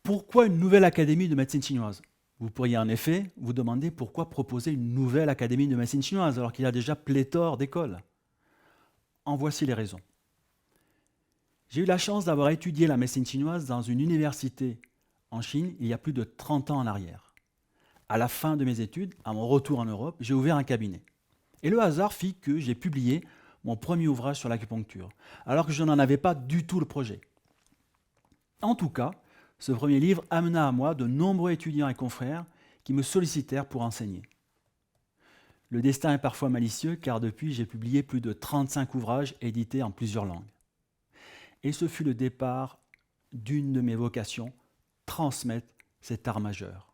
Pourquoi une nouvelle académie de médecine chinoise? Vous pourriez en effet vous demander pourquoi proposer une nouvelle académie de médecine chinoise alors qu'il y a déjà pléthore d'écoles. En voici les raisons. J'ai eu la chance d'avoir étudié la médecine chinoise dans une université en Chine il y a plus de 30 ans en arrière. À la fin de mes études, à mon retour en Europe, j'ai ouvert un cabinet. Et le hasard fit que j'ai publié mon premier ouvrage sur l'acupuncture, alors que je n'en avais pas du tout le projet. En tout cas, ce premier livre amena à moi de nombreux étudiants et confrères qui me sollicitèrent pour enseigner. Le destin est parfois malicieux car depuis j'ai publié plus de 35 ouvrages édités en plusieurs langues. Et ce fut le départ d'une de mes vocations, transmettre cet art majeur.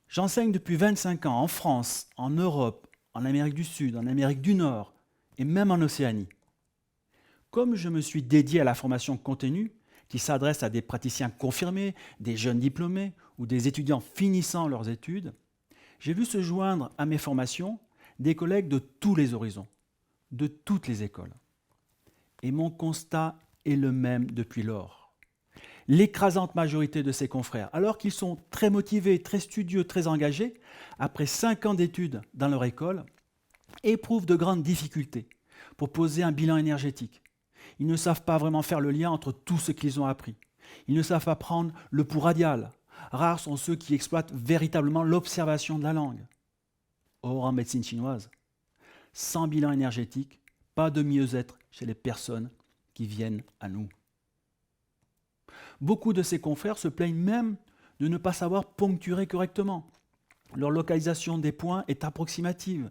J'enseigne depuis 25 ans en France, en Europe, en Amérique du Sud, en Amérique du Nord et même en Océanie. Comme je me suis dédié à la formation continue, qui s'adresse à des praticiens confirmés, des jeunes diplômés ou des étudiants finissant leurs études, j'ai vu se joindre à mes formations des collègues de tous les horizons, de toutes les écoles. Et mon constat est le même depuis lors. L'écrasante majorité de ces confrères, alors qu'ils sont très motivés, très studieux, très engagés, après 5 ans d'études dans leur école, éprouvent de grandes difficultés pour poser un bilan énergétique. Ils ne savent pas vraiment faire le lien entre tout ce qu'ils ont appris. Ils ne savent pas prendre le pouls radial. Rares sont ceux qui exploitent véritablement l'observation de la langue. Or, en médecine chinoise, sans bilan énergétique, pas de mieux-être chez les personnes qui viennent à nous. Beaucoup de ces confrères se plaignent même de ne pas savoir poncturer correctement. Leur localisation des points est approximative.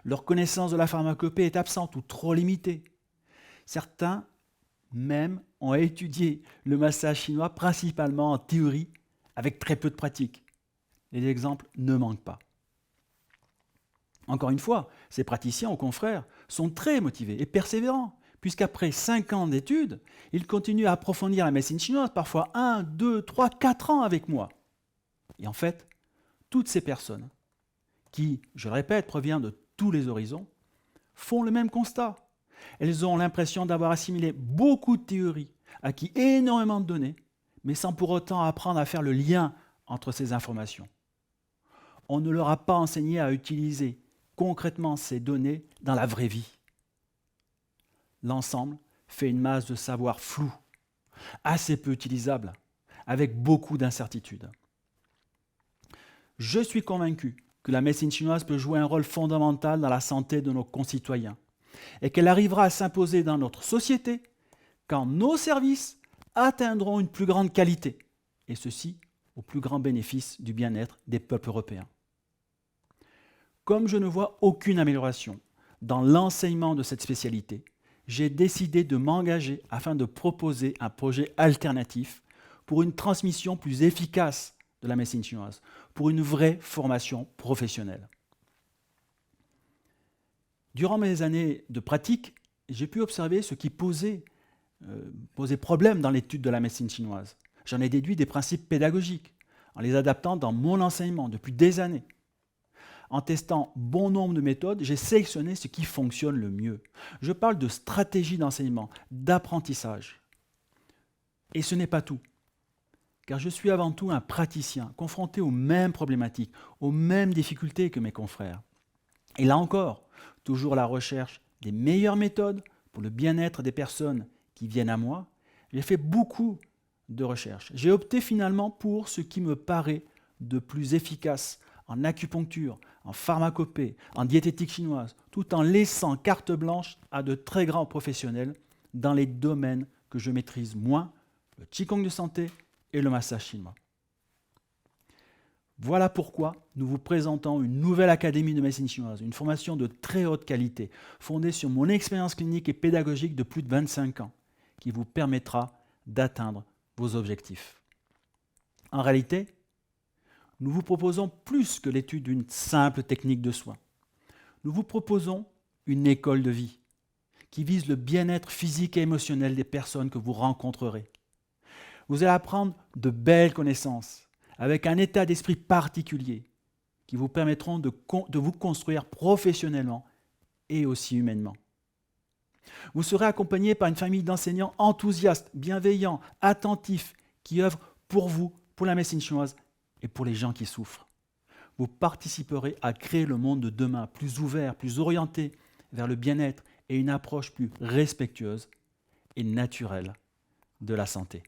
Leur connaissance de la pharmacopée est absente ou trop limitée. Certains même ont étudié le massage chinois principalement en théorie avec très peu de pratique. Les exemples ne manquent pas. Encore une fois, ces praticiens ou confrères sont très motivés et persévérants, puisqu'après 5 ans d'études, ils continuent à approfondir la médecine chinoise, parfois 1, 2, 3, 4 ans avec moi. Et en fait, toutes ces personnes, qui, je le répète, proviennent de tous les horizons, font le même constat. Elles ont l'impression d'avoir assimilé beaucoup de théories, acquis énormément de données, mais sans pour autant apprendre à faire le lien entre ces informations. On ne leur a pas enseigné à utiliser concrètement ces données dans la vraie vie. L'ensemble fait une masse de savoir flou, assez peu utilisable, avec beaucoup d'incertitudes. Je suis convaincu que la médecine chinoise peut jouer un rôle fondamental dans la santé de nos concitoyens et qu'elle arrivera à s'imposer dans notre société quand nos services atteindront une plus grande qualité, et ceci au plus grand bénéfice du bien-être des peuples européens. Comme je ne vois aucune amélioration dans l'enseignement de cette spécialité, j'ai décidé de m'engager afin de proposer un projet alternatif pour une transmission plus efficace de la médecine chinoise, pour une vraie formation professionnelle. Durant mes années de pratique, j'ai pu observer ce qui posait problème dans l'étude de la médecine chinoise. J'en ai déduit des principes pédagogiques, en les adaptant dans mon enseignement depuis des années. En testant bon nombre de méthodes, j'ai sélectionné ce qui fonctionne le mieux. Je parle de stratégie d'enseignement, d'apprentissage. Et ce n'est pas tout, car je suis avant tout un praticien, confronté aux mêmes problématiques, aux mêmes difficultés que mes confrères. Et là encore, toujours à la recherche des meilleures méthodes pour le bien-être des personnes qui viennent à moi, j'ai fait beaucoup de recherches. J'ai opté finalement pour ce qui me paraît de plus efficace en acupuncture, en pharmacopée, en diététique chinoise, tout en laissant carte blanche à de très grands professionnels dans les domaines que je maîtrise moins, le Qigong de santé et le massage chinois. Voilà pourquoi nous vous présentons une nouvelle académie de médecine chinoise, une formation de très haute qualité, fondée sur mon expérience clinique et pédagogique de plus de 25 ans, qui vous permettra d'atteindre vos objectifs. En réalité, nous vous proposons plus que l'étude d'une simple technique de soins. Nous vous proposons une école de vie qui vise le bien-être physique et émotionnel des personnes que vous rencontrerez. Vous allez apprendre de belles connaissances avec un état d'esprit particulier qui vous permettront de vous construire professionnellement et aussi humainement. Vous serez accompagné par une famille d'enseignants enthousiastes, bienveillants, attentifs, qui œuvrent pour vous, pour la médecine chinoise et pour les gens qui souffrent. Vous participerez à créer le monde de demain plus ouvert, plus orienté vers le bien-être et une approche plus respectueuse et naturelle de la santé.